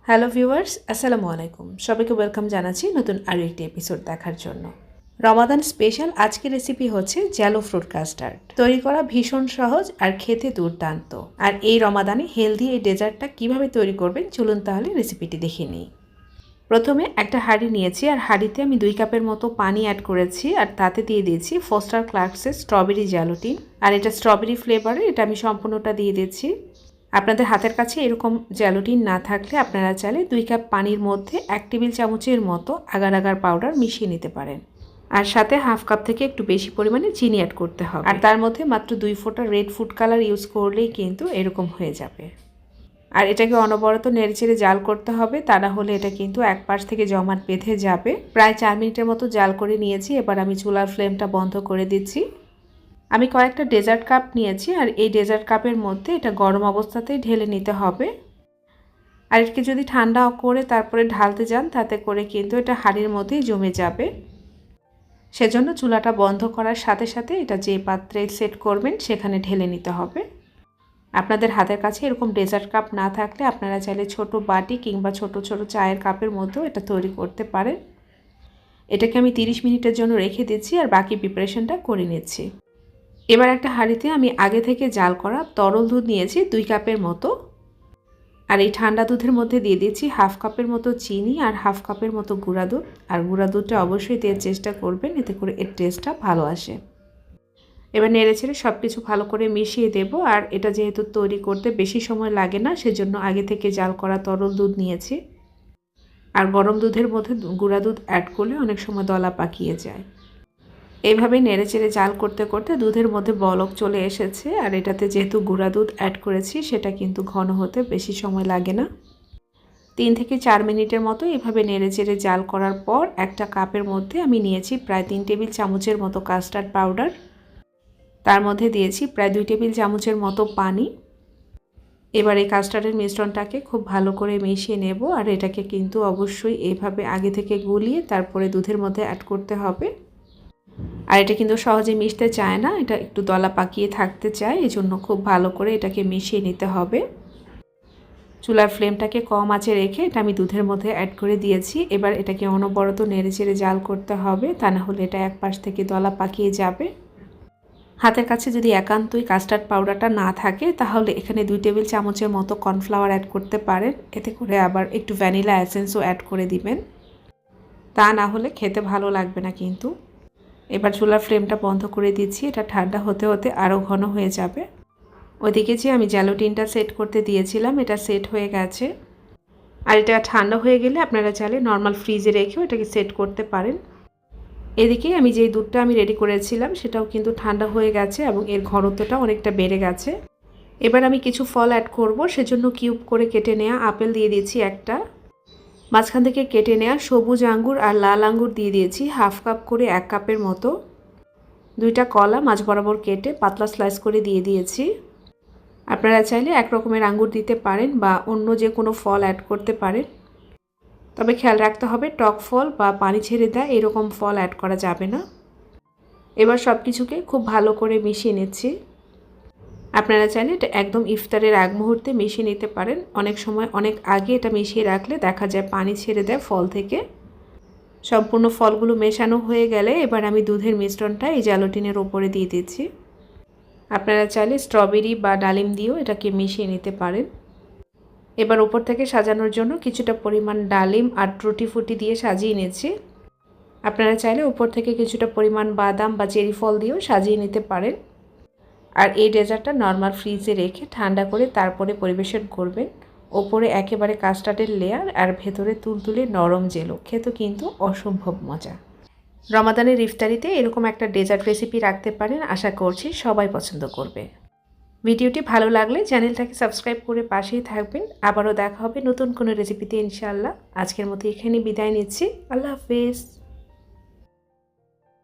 Hello viewers, আসসালামু আলাইকুম। সবাইকে ওয়েলকাম জানাচ্ছি নতুন আরও একটি এপিসোড দেখার জন্য। রমাদান স্পেশাল আজকের রেসিপি হচ্ছে জ্যালো ফ্রুট কাস্টার্ড। তৈরি করা ভীষণ সহজ আর খেতে দুর্দান্ত। আর এই রমাদানে হেলদি এই ডেজার্টটা কিভাবে তৈরি করবেন চলুন তাহলে রেসিপিটি দেখে নিই। প্রথমে একটা হাঁড়ি নিয়েছি আর হাঁড়িতে আমি 2 কাপের মতো পানি অ্যাড করেছি আর তাতে দিয়ে দিয়েছি ফস্টার ক্লার্কসের স্ট্রবেরি জ্যালোটিন। আর এটা স্ট্রবেরি ফ্লেভারে, এটা আমি সম্পূর্ণটা দিয়ে দিচ্ছি। আপনাদের হাতের কাছে এরকম জ্যালোটিন না থাকলে আপনারা চাইলে 2 কাপ পানির মধ্যে 1 টেবিল চামচের মতো আগার আগার পাউডার মিশিয়ে নিতে পারেন। আর সাথে হাফ কাপ থেকে একটু বেশি পরিমাণে চিনি অ্যাড করতে হবে। আর তার মধ্যে মাত্র 2 ফোঁটা রেড ফুড কালার ইউজ করলেই কিন্তু এরকম হয়ে যাবে। আর এটাকে অনবরত নেড়েচেড়ে জাল করতে হবে, তা না হলে এটা কিন্তু এক পাশ থেকে জমাট বেঁধে যাবে। প্রায় 4 মিনিটের মতো জাল করে নিয়েছি। এবার আমি চুলার ফ্লেমটা বন্ধ করে দিচ্ছি। আমি কয়েকটা ডেজার্ট কাপ নিয়েছি আর এই ডেজার্ট কাপের মধ্যে এটা গরম অবস্থাতেই ঢেলে নিতে হবে। আর এটাকে যদি ঠান্ডা করে তারপরে ঢালতে যান তাতে করে কিন্তু এটা হাঁড়ির মধ্যেই জমে যাবে। সেজন্য চুলাটা বন্ধ করার সাথে সাথে এটা যে পাত্রে সেট করবেন সেখানে ঢেলে নিতে হবে। আপনাদের হাতের কাছে এরকম ডেজার্ট কাপ না থাকলে আপনারা চাইলে ছোট বাটি কিংবা ছোট ছোট চায়ের কাপের মধ্যেও এটা তৈরি করতে পারেন। এটাকে আমি 30 মিনিটের জন্য রেখে দিচ্ছি আর বাকি প্রিপারেশনটা করে নিচ্ছি। এবার একটা হাঁড়িতে আমি আগে থেকে জাল করা তরল দুধ নিয়েছি 2 কাপের মতো। আর এই ঠান্ডা দুধের মধ্যে দিয়ে দিয়েছি হাফ কাপের মতো চিনি আর হাফ কাপের মতো গুঁড়া দুধ। আর গুঁড়া দুধটা অবশ্যই দেওয়ার চেষ্টা করবেন, এতে করে এর টেস্টটা ভালো আসে। এবার নেড়েচেড়ে সব কিছু ভালো করে মিশিয়ে দেব। আর এটা যেহেতু তৈরি করতে বেশি সময় লাগে না, সেজন্য আগে থেকে জাল করা তরল দুধ নিয়েছি। আর গরম দুধের মধ্যে গুঁড়া দুধ অ্যাড করলে অনেক সময় দলা পাকিয়ে যায়। এইভাবে নেড়েচেড়ে জাল করতে করতে দুধের মধ্যে বলক চলে এসেছে। আর এটাতে যেহেতু গুঁড়া দুধ অ্যাড করেছি সেটা কিন্তু ঘন হতে বেশি সময় লাগে না। 3 থেকে 4 মিনিটের মতো এভাবে নেড়েচেড়ে জাল করার পর একটা কাপের মধ্যে আমি নিয়েছি প্রায় 3 টেবিল চামচের মতো কাস্টার্ড পাউডার। তার মধ্যে দিয়েছি প্রায় 2 টেবিল চামচের মতো পানি। এবার এই কাস্টার্ডের মিশ্রণটাকে খুব ভালো করে মিশিয়ে নেব। আর এটাকে কিন্তু অবশ্যই এইভাবে আগে থেকে গুলিয়ে তারপরে দুধের মধ্যে অ্যাড করতে হবে। আর এটা কিন্তু সহজে মিশতে চায় না, এটা একটু দলা পাকিয়ে থাকতে চায়, এজন্য খুব ভালো করে এটাকে মিশিয়ে নিতে হবে। চুলার ফ্লেমটাকে কম আঁচে রেখে এটা আমি দুধের মধ্যে অ্যাড করে দিয়েছি। এবার এটাকে অনবরত নেড়েচেড়ে জাল করতে হবে, তা না হলে এটা এক পাশ থেকে দলা পাকিয়ে যাবে। হাতের কাছে যদি একান্তই কাস্টার্ড পাউডারটা না থাকে তাহলে এখানে 2 টেবিল চামচের মতো কর্নফ্লাওয়ার অ্যাড করতে পারেন। এতে করে আবার একটু ভ্যানিলা এসেন্সও অ্যাড করে দিবেন, তা না হলে খেতে ভালো লাগবে না কিন্তু। এবার চুলার ফ্লেমটা বন্ধ করে দিচ্ছি, এটা ঠান্ডা হতে হতে আরও ঘন হয়ে যাবে। ওইদিকে যে আমি জ্যালোটিনটা সেট করতে দিয়েছিলাম এটা সেট হয়ে গেছে। আর এটা ঠান্ডা হয়ে গেলে আপনারা চাইলে নর্মাল ফ্রিজে রেখেও এটাকে সেট করতে পারেন। এদিকে আমি যেই দুধটা আমি রেডি করেছিলাম সেটাও কিন্তু ঠান্ডা হয়ে গেছে এবং এর ঘনত্বটা অনেকটা বেড়ে গেছে। এবার আমি কিছু ফল অ্যাড করব, সেজন্য কিউব করে কেটে নেওয়া আপেল দিয়ে দিয়েছি একটা। মাঝখান থেকে কেটে নেওয়া সবুজ আঙ্গুর আর লাল আঙ্গুর দিয়ে দিয়েছি হাফ কাপ করে 1 কাপের মতো। 2টা কলা মাঝ বরাবর কেটে পাতলা স্লাইস করে দিয়ে দিয়েছি। আপনারা চাইলে এক রকমের আঙ্গুর দিতে পারেন বা অন্য যে কোনো ফল অ্যাড করতে পারেন, তবে খেয়াল রাখতে হবে টক ফল বা পানি ছেড়ে দেয় এরকম ফল অ্যাড করা যাবে না। এবার সব কিছুকে খুব ভালো করে মিশিয়ে নিচ্ছি। আপনারা চাইলে এটা একদম ইফতারের আগ মুহূর্তে মিশিয়ে নিতে পারেন। অনেক সময় অনেক আগে এটা মিশিয়ে রাখলে দেখা যায় পানি ছেড়ে দেয় ফল থেকে। সম্পূর্ণ ফলগুলো মেশানো হয়ে গেলে এবার আমি দুধের মিশ্রণটা এই জ্যালোটিনের ওপরে দিয়ে দিচ্ছি। আপনারা চাইলে স্ট্রবেরি বা ডালিম দিয়েও এটাকে মিশিয়ে নিতে পারেন। এবার উপর থেকে সাজানোর জন্য কিছুটা পরিমাণ ডালিম আর টুটি ফুটি দিয়ে সাজিয়ে নিয়েছি। আপনারা চাইলে উপর থেকে কিছুটা পরিমাণ বাদাম বা চেরি ফল দিয়েও সাজিয়ে নিতে পারেন। আর এই ডেজার্টটা নর্মাল ফ্রিজে রেখে ঠান্ডা করে তারপরে পরিবেশন করবেন। ওপরে একেবারে কাস্টার্ডের লেয়ার আর ভেতরে তুলতুলে নরম জেলো, খেতে কিন্তু অসম্ভব মজা। রমাদানের ইফতারিতে এরকম একটা ডেজার্ট রেসিপি রাখতে পারেন, আশা করছি সবাই পছন্দ করবে। ভিডিওটি ভালো লাগলে চ্যানেলটাকে সাবস্ক্রাইব করে পাশেই থাকবেন। আবারও দেখা হবে নতুন কোনো রেসিপিতে ইনশাআল্লাহ। আজকের মতো এখানেই বিদায় নিচ্ছি। আল্লাহ হাফেজ।